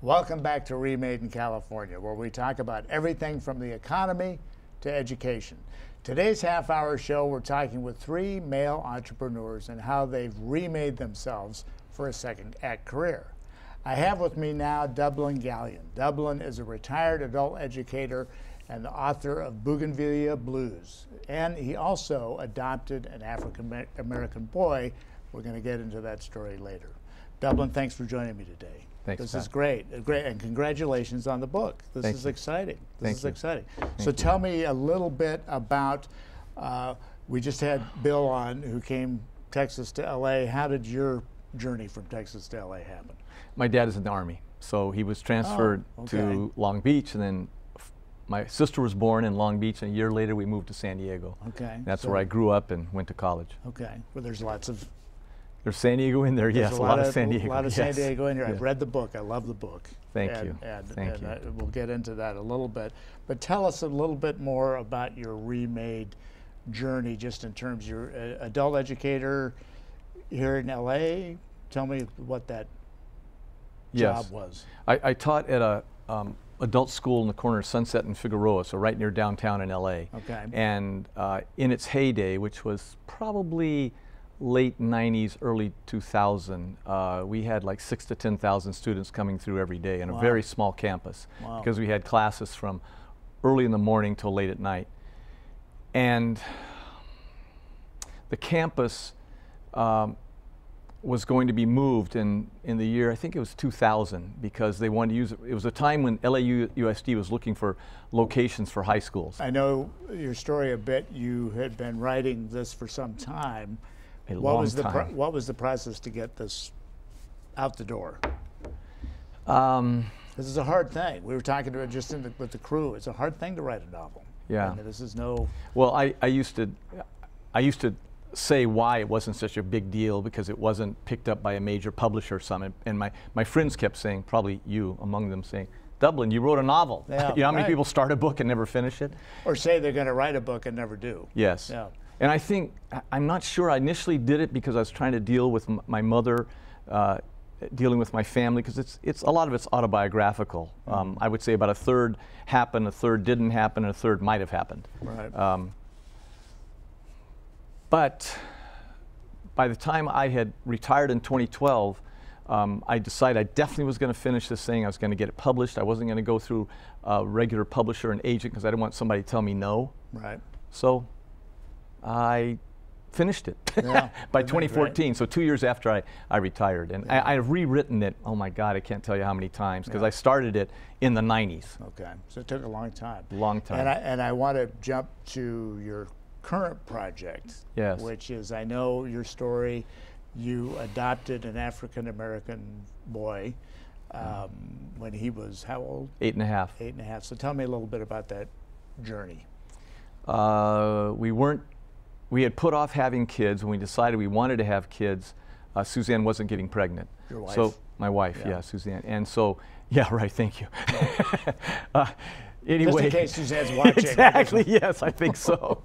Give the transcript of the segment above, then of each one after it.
Welcome back to Remade in California, where we talk about everything from the economy to education. Today's half-hour show, we're talking with three male entrepreneurs and how they've remade themselves for a second act career. I have with me now Dublin Gallion. Dublin is a retired adult educator and the author of Bougainvillea Blues. And he also adopted an African-American boy. We're going to get into that story later. Dublin, thanks for joining me today. Thanks, This Pat. is great, and congratulations on the book. This Thank is you. exciting. Thank This is you. exciting. Thank So you. tell me a little bit about, we just had Bill on who came Texas to LA. How did your journey from Texas to LA happen? My dad is in the Army, so he was transferred to Long Beach, and then my sister was born in Long Beach, and a year later we moved to San Diego. Okay. That's where I grew up and went to college. Okay. Well, there's lots of There's San Diego in there, yes, there's a lot of San Diego. A lot of yes. San Diego in here. Yeah. I've read the book. I love the book. Thank you. And you. we'll get into that a little bit. But tell us a little bit more about your Remade journey, just in terms of your adult educator here in LA. Tell me what that job was. I taught at a adult school in the corner of Sunset and Figueroa, so right near downtown in LA. Okay. And in its heyday, which was probably late 90s, early 2000, we had like 6,000 to 10,000 students coming through every day in a very small campus, because we had classes from early in the morning till late at night. And the campus was going to be moved in the year, I think it was 2000, because they wanted to use it. It was a time when LAUSD was looking for locations for high schools. I know your story a bit. You had been writing this for some time. What was the process to get this out the door? This is a hard thing. We were talking about just with the crew. It's a hard thing to write a novel. Yeah. I mean, this is no. Well, I used to say why it wasn't such a big deal, because it wasn't picked up by a major publisher or something. And my friends kept saying, probably you among them, saying, Dublin, you wrote a novel. Yeah, you know how many right. people start a book and never finish it? Or say they're going to write a book and never do. Yes. Yeah. And I think, I'm not sure, I initially did it because I was trying to deal with my mother, dealing with my family, because a lot of it's autobiographical. I would say about a third happened, a third didn't happen, and a third might have happened. Right. But by the time I had retired in 2012, I decided I definitely was going to finish this thing. I was going to get it published. I wasn't going to go through a regular publisher and agent, because I didn't want somebody to tell me no. Right. So I finished it Yeah. by 2014, so 2 years after I retired. And I've rewritten it, oh my God, I can't tell you how many times, because I started it in the 90s. Okay. So it took a long time. Long time. And I want to jump to your current project, Yes. which is, I know your story. You adopted an African-American boy when he was how old? 8.5. 8.5. So tell me a little bit about that journey. We had put off having kids. When we decided we wanted to have kids, Suzanne wasn't getting pregnant. Your wife? So my wife, yeah, Suzanne. And so, yeah, right, thank you. Anyway, Just in case Suzanne's watching. Exactly, yes, I think so.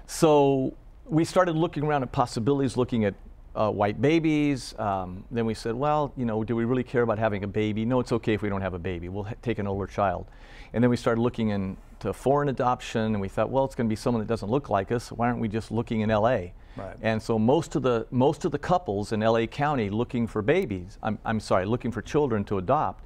So we started looking around at possibilities, looking at white babies. Then we said, well, you know, do we really care about having a baby? No, it's okay if we don't have a baby. We'll take an older child. And then we started looking into foreign adoption, and we thought, well, it's going to be someone that doesn't look like us. Why aren't we just looking in LA? Right. And so most of the couples in LA County looking for babies, I'm sorry, looking for children to adopt,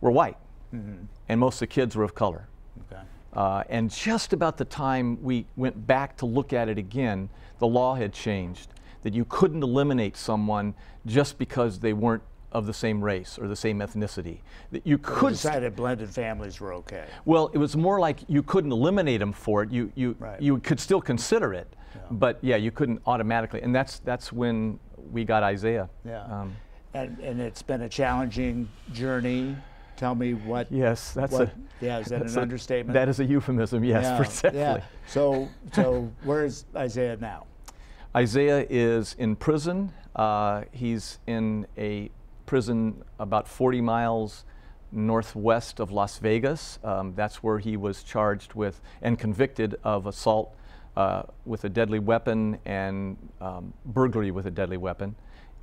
were white. Mm-hmm. And most of the kids were of color. Okay. And just about the time we went back to look at it again, the law had changed, that you couldn't eliminate someone just because they weren't of the same race or the same ethnicity. That you could decided blended families were okay. Well, it was more like you couldn't eliminate them for it. You could still consider it, but yeah, you couldn't automatically. And that's when we got Isaiah. Yeah. And it's been a challenging journey. Tell me what. Yes, that's yeah, is that an understatement? That is a euphemism. Yes, exactly. Yeah. So where is Isaiah now? Isaiah is in prison. He's in a prison about 40 miles northwest of Las Vegas. That's where he was charged with and convicted of assault with a deadly weapon and burglary with a deadly weapon.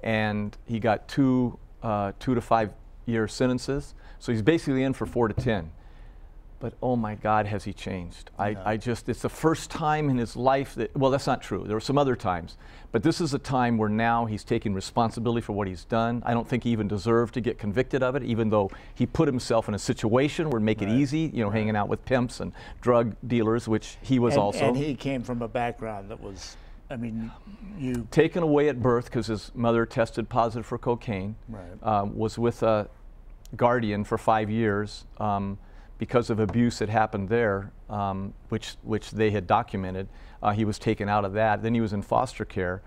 And he got 2 to 5 year sentences. So he's basically in for 4 to 10. But oh my God, has he changed. I just, it's the first time in his life that, well, that's not true. There were some other times. But this is a time where now he's taking responsibility for what he's done. I don't think he even deserved to get convicted of it, even though he put himself in a situation where it'd make it easy, you know, hanging out with pimps and drug dealers, which he was also. And he came from a background that was, I mean, you... Taken away at birth because his mother tested positive for cocaine. Was with a guardian for 5 years. Because of abuse that happened there, which they had documented. He was taken out of that. Then he was in foster care,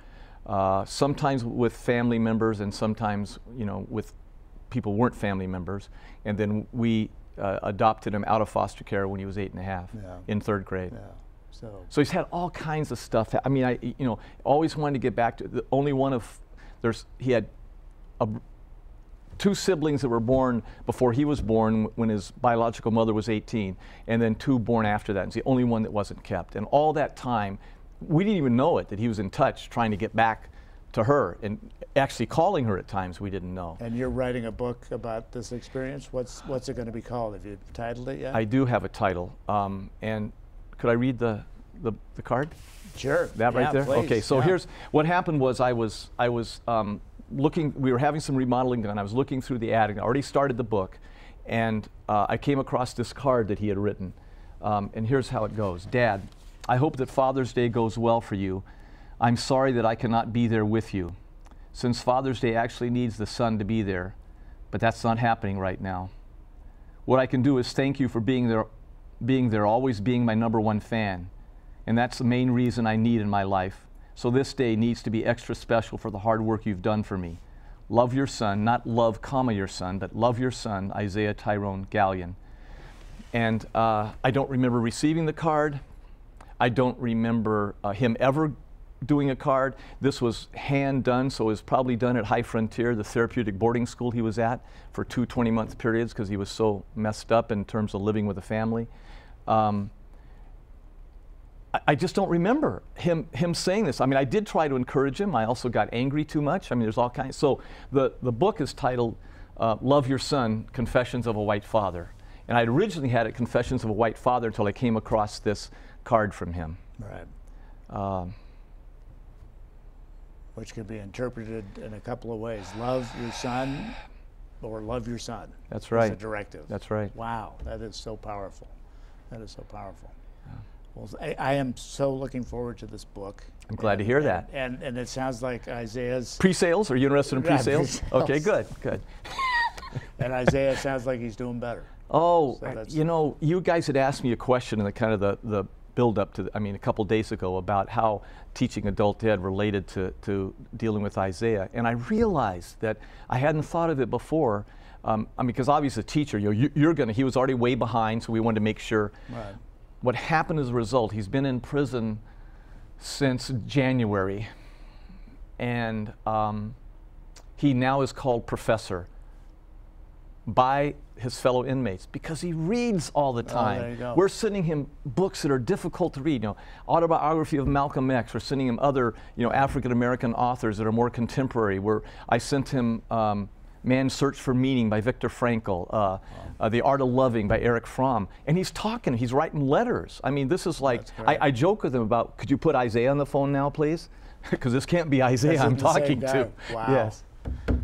sometimes with family members and sometimes, you know, with people who weren't family members. And then we adopted him out of foster care when he was 8 and a half in 3rd grade. So he's had all kinds of stuff. I mean, I always wanted to get back to the only one of, he had 2 siblings that were born before he was born when his biological mother was 18, and then 2 born after that. It's the only one that wasn't kept. And all that time, we didn't even know it, that he was in touch trying to get back to her and actually calling her at times we didn't know. And you're writing a book about this experience. What's it going to be called? Have you titled it yet? I do have a title. And could I read the card? Sure. That right there? Please. Okay, so here's what happened was I was looking, we were having some remodeling done. I was looking through the attic. I already started the book, and I came across this card that he had written. And here's how it goes. Dad, I hope that Father's Day goes well for you. I'm sorry that I cannot be there with you, since Father's Day actually needs the son to be there, but that's not happening right now. What I can do is thank you for being there, always being my #1 fan, and that's the main reason I need in my life. So this day needs to be extra special for the hard work you've done for me. Love your son, not love, comma, your son, but love your son, Isaiah Tyrone Gallion. And I don't remember receiving the card. I don't remember him ever doing a card. This was hand done, so it was probably done at High Frontier, the therapeutic boarding school he was at for 2 20-month periods because he was so messed up in terms of living with a family. I just don't remember him saying this. I mean, I did try to encourage him. I also got angry too much. I mean, there's all kinds. So the book is titled Love Your Son, Confessions of a White Father. And I originally had it Confessions of a White Father until I came across this card from him. Right. Which could be interpreted in a couple of ways. Love your son or love your son. That's right. As a directive. That's right. Wow, that is so powerful. That is so powerful. Well, I am so looking forward to this book. I'm glad to hear that. And it sounds like Isaiah's... Pre-sales? Are you interested in pre-sales? Okay, good. And Isaiah sounds like he's doing better. Oh, so you know, you guys had asked me a question in the kind of the build-up to, I mean, a couple days ago about how teaching adult ed related to dealing with Isaiah. And I realized that I hadn't thought of it before. I mean, because obviously, a teacher, he was already way behind, so we wanted to make sure. Right. What happened as a result, he's been in prison since January, and he now is called professor by his fellow inmates because he reads all the time. There you go. We're sending him books that are difficult to read, autobiography of Malcolm X. We're sending him other, African American authors that are more contemporary. I sent him Man's Search for Meaning by Viktor Frankl, The Art of Loving by Erich Fromm. And he's talking, he's writing letters. I mean, this is like, I joke with him about, could you put Isaiah on the phone now, please? Because this can't be Isaiah I'm talking to. Wow. Yes.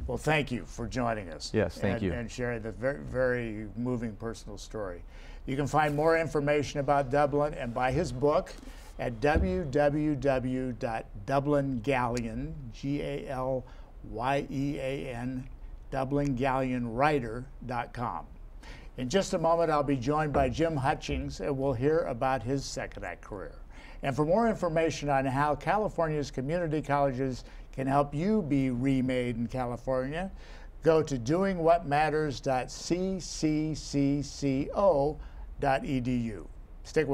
Well, thank you for joining us. Yes, thank you. And sharing the very, very moving personal story. You can find more information about Dublin and buy his book at www.dublingallion, Galyean, DublinGallionWriter.com. In just a moment, I'll be joined by Jim Hutchings, and we'll hear about his second act career. And for more information on how California's community colleges can help you be remade in California, go to doingwhatmatters.cccco.edu. Stick with